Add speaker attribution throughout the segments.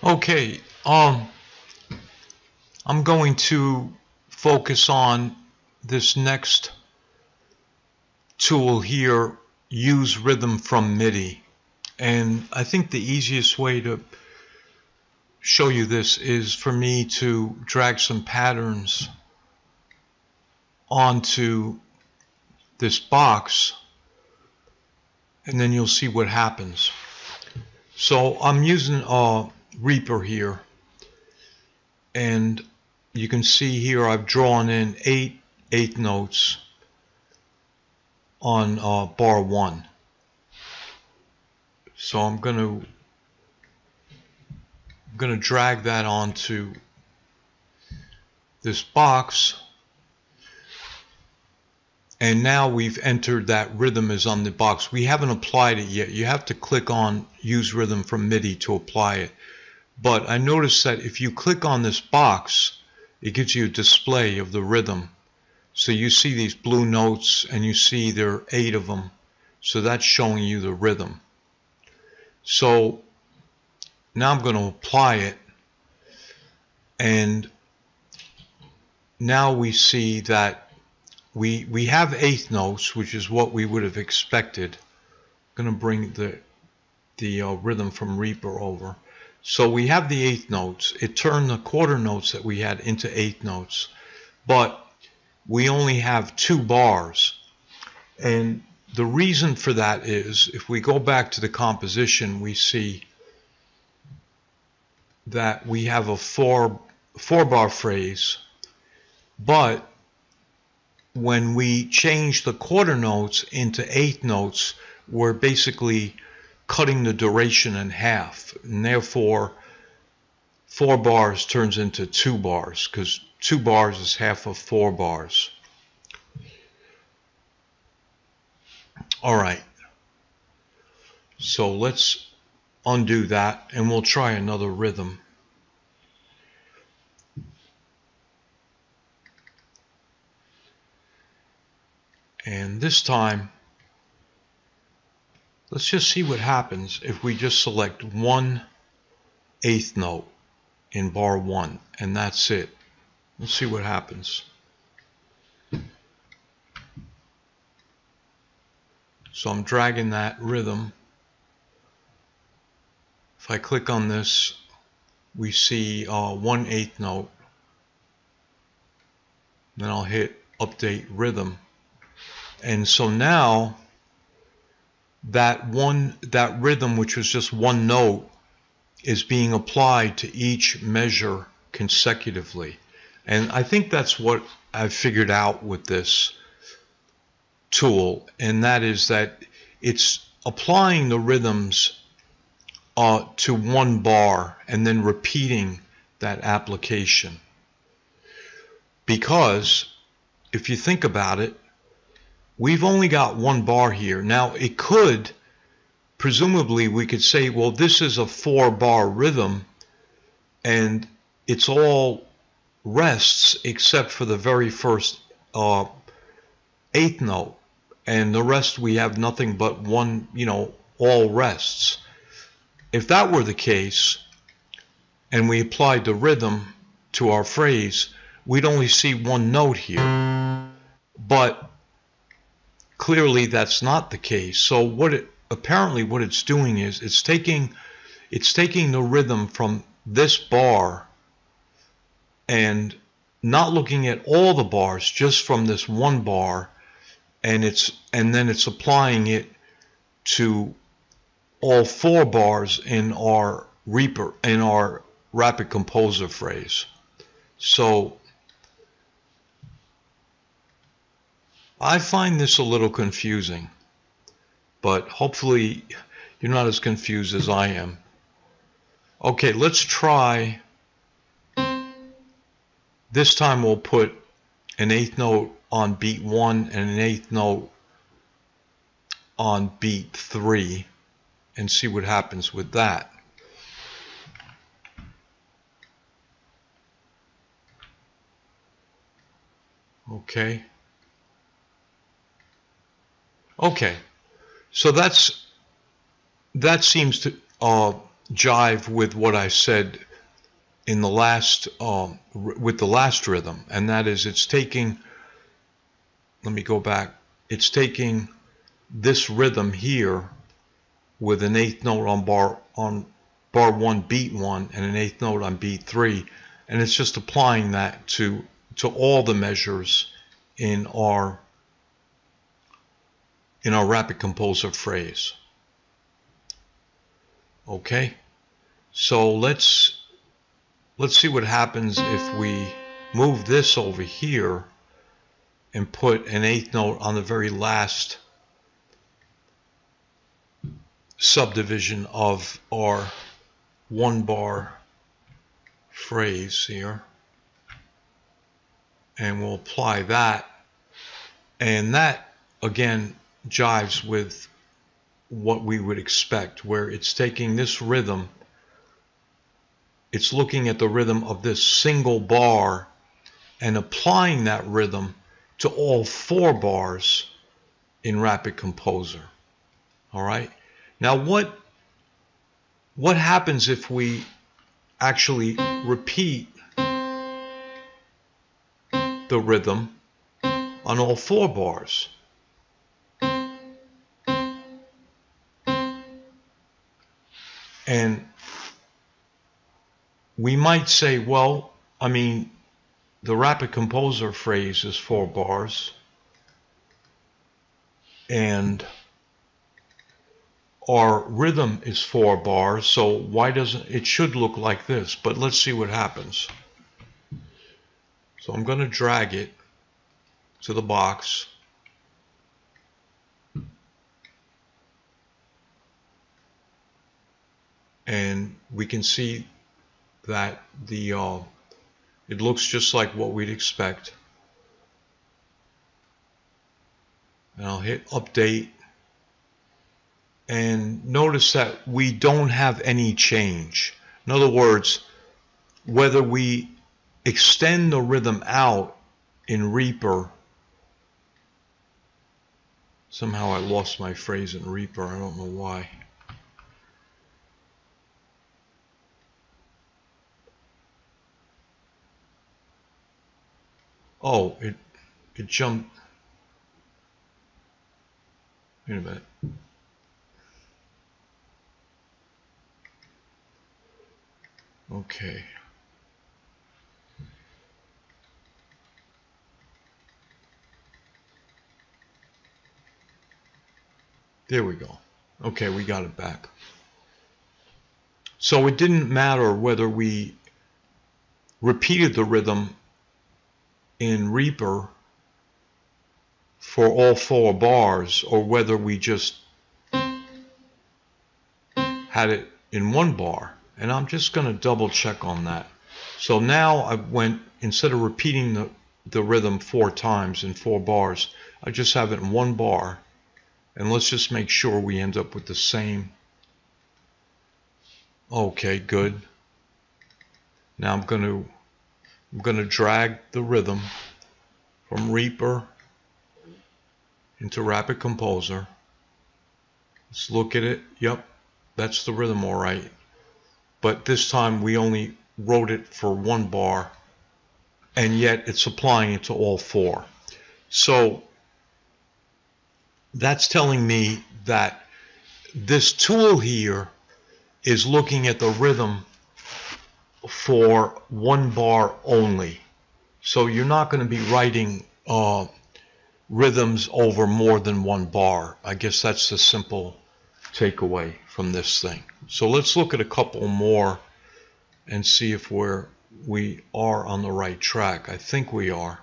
Speaker 1: Okay, I'm going to focus on this next tool here, use rhythm from Midi. And I think the easiest way to show you this is for me to drag some patterns onto this box, and then you'll see what happens. So I'm using a Reaper here, and you can see here I've drawn in 8 eighth notes on bar 1. So I'm going to drag that onto this box, and now we've entered that rhythm is on the box. We haven't applied it yet. You have to click on use rhythm from Midi to apply it. But I noticed that if you click on this box, it gives you a display of the rhythm. So you see these blue notes, and you see there are 8 of them. So that's showing you the rhythm. So now I'm going to apply it, and now we see that we have eighth notes, which is what we would have expected. I'm going to bring the rhythm from Reaper over. So we have the eighth notes. It turned the quarter notes that we had into eighth notes, but we only have 2 bars. And the reason for that is, if we go back to the composition, we see that we have a 4-bar phrase, but when we change the quarter notes into eighth notes, we're basically cutting the duration in half, and therefore 4 bars turns into 2 bars, because 2 bars is half of 4 bars. Alright, so let's undo that, and we'll try another rhythm. And this time, let's just see what happens if we just select 1 eighth note in bar 1, and that's it. Let's see what happens. So I'm dragging that rhythm. If I click on this, we see 1 eighth note. Then I'll hit update rhythm. And so now that rhythm, which was just 1 note, is being applied to each measure consecutively. And I think that's what I've figured out with this tool, and that is that it's applying the rhythms to 1 bar and then repeating that application. Because if you think about it, we've only got 1 bar here. Now it could, presumably we could say, well, this is a 4-bar rhythm and it's all rests except for the very first eighth note, and the rest we have nothing but 1, all rests. If that were the case, and we applied the rhythm to our phrase, we'd only see 1 note here. But clearly that's not the case. So apparently what it's doing is it's taking the rhythm from this bar and not looking at all the bars, just from this 1 bar, and then it's applying it to all 4 bars in our Reaper, in our RapidComposer phrase. So I find this a little confusing, but hopefully you're not as confused as I am. Okay, let's try. This time we'll put an eighth note on beat 1 and an eighth note on beat 3 and see what happens with that. Okay. Okay. So that seems to jive with what I said in the last with the last rhythm, and that is it's taking, let me go back, it's taking this rhythm here with an eighth note on bar 1 beat 1 and an eighth note on beat 3, and it's just applying that to all the measures in our RapidComposer phrase. Okay, so let's see what happens if we move this over here and put an eighth note on the very last subdivision of our 1 bar phrase here, and we'll apply that, and that again jives with what we would expect, where it's taking this rhythm, it's looking at the rhythm of this single bar and applying that rhythm to all 4 bars in RapidComposer. All right, now what happens if we actually repeat the rhythm on all 4 bars? And we might say, well, I mean, the RapidComposer phrase is 4 bars, and our rhythm is 4 bars, so why doesn't it should look like this? But let's see what happens. So I'm going to drag it to the box, and we can see that the it looks just like what we'd expect. And I'll hit update, and notice that we don't have any change. In other words, whether we extend the rhythm out in Reaper, somehow I lost my phrase in Reaper, I don't know why. Oh, it jumped. Wait a minute. Okay. There we go. Okay, we got it back. So it didn't matter whether we repeated the rhythm in Reaper for all 4 bars or whether we just had it in 1 bar. And I'm just going to double check on that. So now I went, instead of repeating the rhythm 4 times in 4 bars, I just have it in 1 bar. And let's just make sure we end up with the same. Okay, good. Now I'm going to drag the rhythm from Reaper into RapidComposer. Let's look at it. Yep, that's the rhythm all right. But this time we only wrote it for 1 bar, and yet it's applying it to all 4. So that's telling me that this tool here is looking at the rhythm for 1 bar only. So you're not going to be writing rhythms over more than 1 bar. I guess that's the simple takeaway from this thing. So let's look at a couple more and see if we are on the right track. I think we are.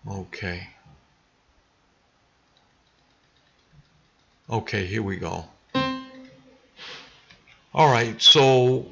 Speaker 1: Okay. Okay, here we go. All right, so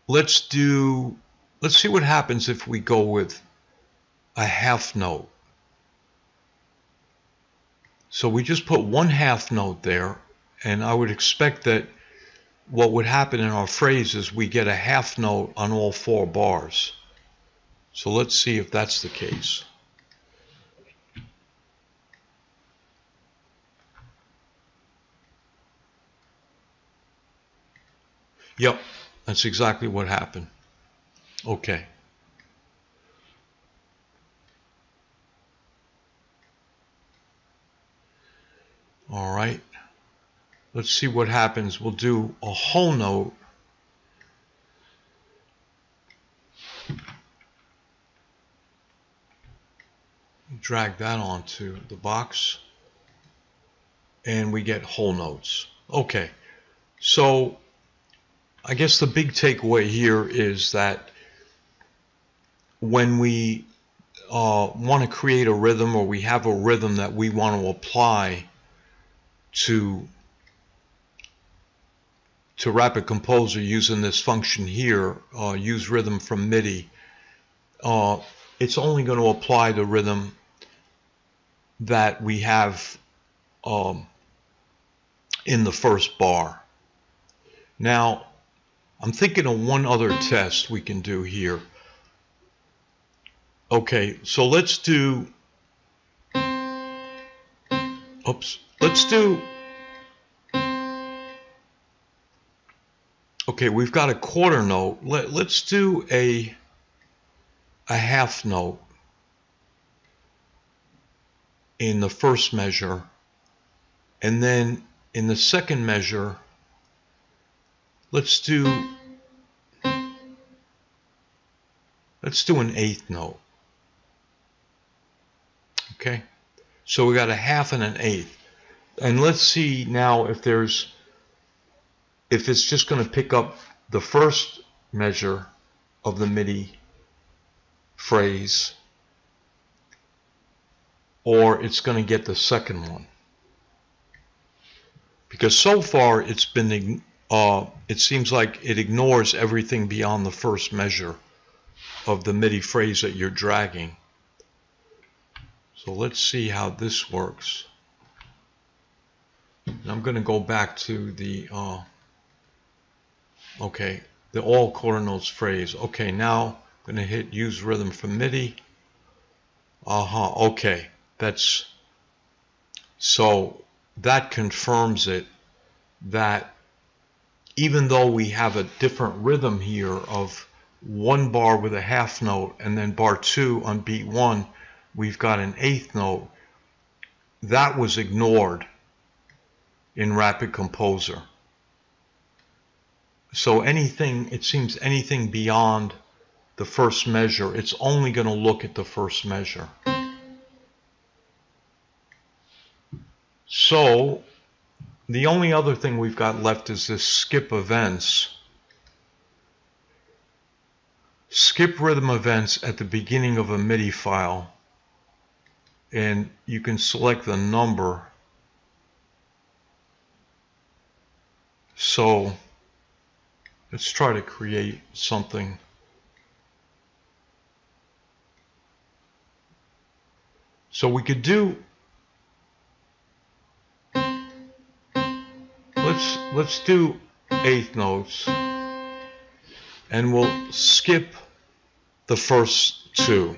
Speaker 1: let's see what happens if we go with a half note. So we just put 1 half note there, and I would expect that what would happen in our phrase is we get a half note on all 4 bars. So let's see if that's the case. Yep, that's exactly what happened. Okay. All right. Let's see what happens. We'll do a whole note. Drag that onto the box. And we get whole notes. Okay. So I guess the big takeaway here is that when we want to create a rhythm, or we have a rhythm that we want to apply to RapidComposer using this function here, use rhythm from Midi, it's only going to apply the rhythm that we have in the first bar. Now, I'm thinking of one other test we can do here. Okay, so let's do, okay, we've got a quarter note. Let's do a half note in the first measure, and then in the second measure, let's do an eighth note. Okay, so we got a half and an eighth, and let's see now if it's just going to pick up the first measure of the Midi phrase, or it's going to get the second one. Because so far it's been, it seems like it ignores everything beyond the first measure of the Midi phrase that you're dragging. So let's see how this works. I'm going to go back to the okay, the all quarter notes phrase. Okay, now I'm going to hit use rhythm from Midi. Okay, so that confirms it, that even though we have a different rhythm here of one bar with a half note and then bar 2 on beat 1, we've got an eighth note, that was ignored in RapidComposer. So it seems anything beyond the first measure, it's only going to look at the first measure. So the only other thing we've got left is this skip events. Skip rhythm events at the beginning of a Midi file, and you can select the number. So let's try to create something. So we could do, let's do eighth notes, and we'll skip the first 2.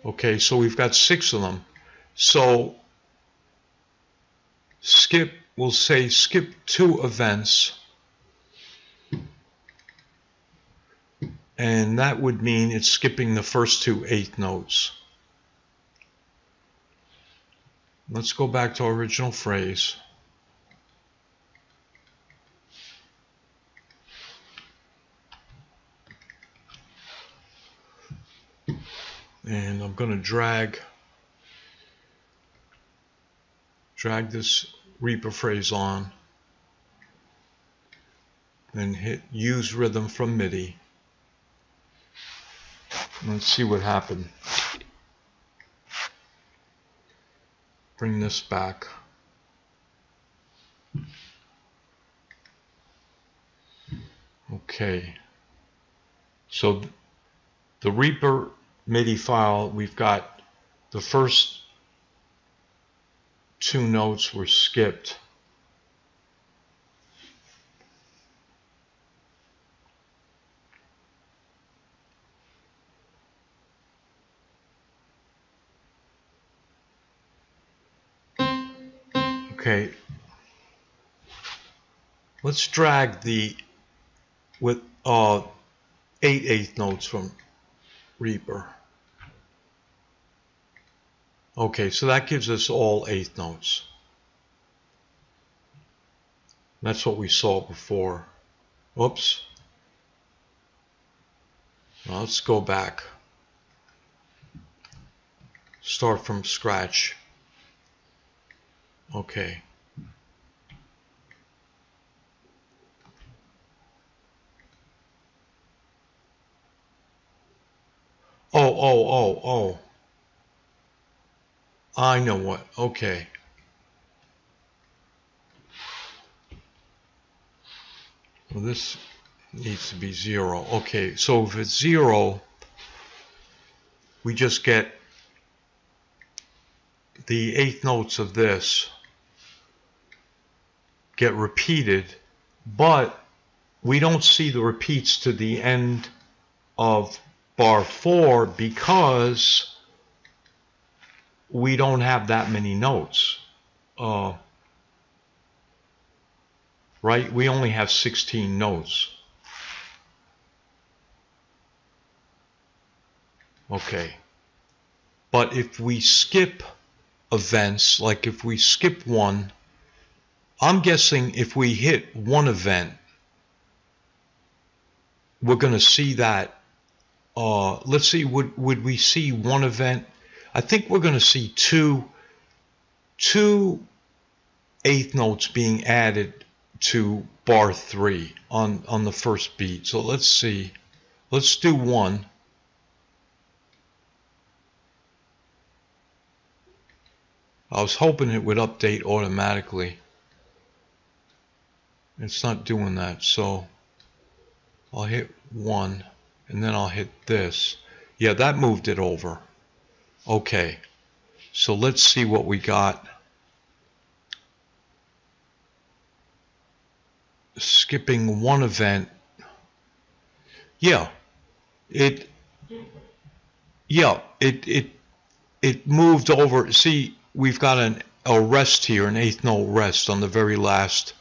Speaker 1: Okay, so we've got 6 of them. So we'll say skip 2 events, and that would mean it's skipping the first 2 eighth notes. Let's go back to our original phrase. And I'm going to drag this Reaper phrase on, then hit use rhythm from Midi. Let's see what happened. Bring this back. Okay. So the Reaper Midi file, we've got the first 2 notes were skipped. Okay, let's drag the with 8/8 notes from Reaper. Okay, so that gives us all 8th notes. That's what we saw before. Whoops. Now let's go back. Start from scratch. Okay. Oh. I know what. Okay. Well, this needs to be 0. Okay, so if it's 0, we just get the 8th notes of this get repeated, but we don't see the repeats to the end of bar 4 because we don't have that many notes. Right? We only have 16 notes. Okay. But if we skip events, like if we skip one, I'm guessing if we hit one event, we're going to see that. Let's see, would we see one event? I think we're going to see two 8th notes being added to bar 3 on the first beat. So let's see. Let's do one. I was hoping it would update automatically. It's not doing that, so I'll hit 1 and then I'll hit this. Yeah, that moved it over. Okay, so let's see what we got. Skipping one event. Yeah, it moved over. See, we've got a rest here, an 8th note rest on the very last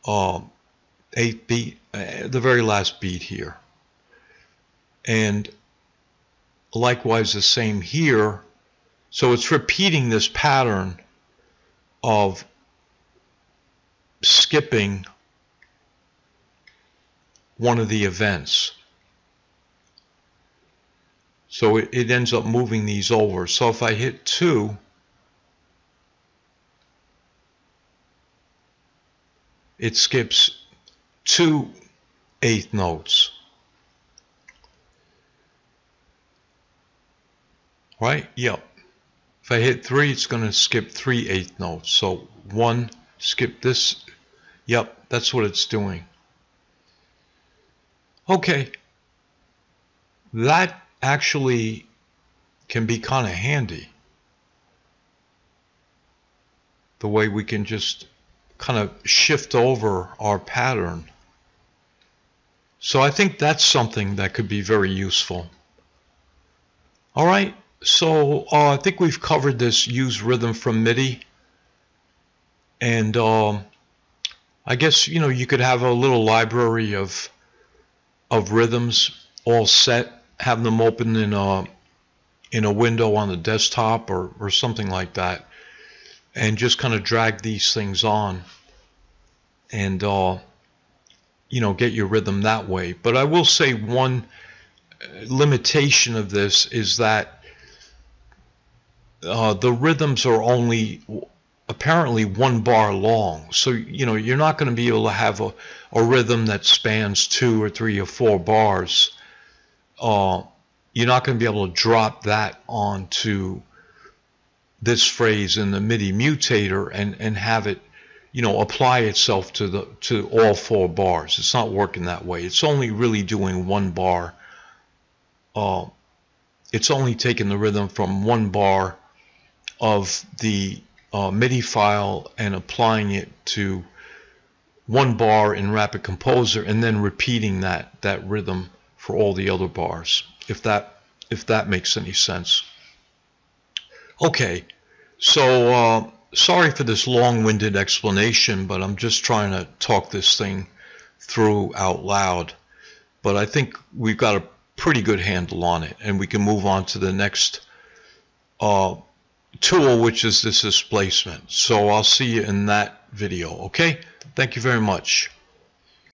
Speaker 1: 8th beat, the very last beat here. And likewise the same here. So it's repeating this pattern of skipping one of the events. So it ends up moving these over. So if I hit 2, it skips 2 8th notes. Right? Yep. If I hit 3, it's going to skip 3 8th notes. So 1, skip this. Yep, that's what it's doing. Okay. That actually can be kind of handy. The way we can just kind of shift over our pattern. So I think that's something that could be very useful. All right. So I think we've covered this use rhythm from Midi, and I guess you could have a little library of rhythms all set, have them open in a window on the desktop or something like that, and just kind of drag these things on and get your rhythm that way. But I will say one limitation of this is that the rhythms are only apparently 1 bar long, so you're not going to be able to have a rhythm that spans 2 or 3 or 4 bars. You're not going to be able to drop that onto this phrase in the Midi mutator and have it apply itself to all 4 bars. It's not working that way. It's only really doing 1 bar. It's only taking the rhythm from 1 bar of the Midi file and applying it to 1 bar in RapidComposer and then repeating that rhythm for all the other bars, if that makes any sense. Okay, so sorry for this long-winded explanation, but I'm just trying to talk this thing through out loud. But I think we've got a pretty good handle on it, and we can move on to the next tool, which is this displacement. So I'll see you in that video. Okay, thank you very much.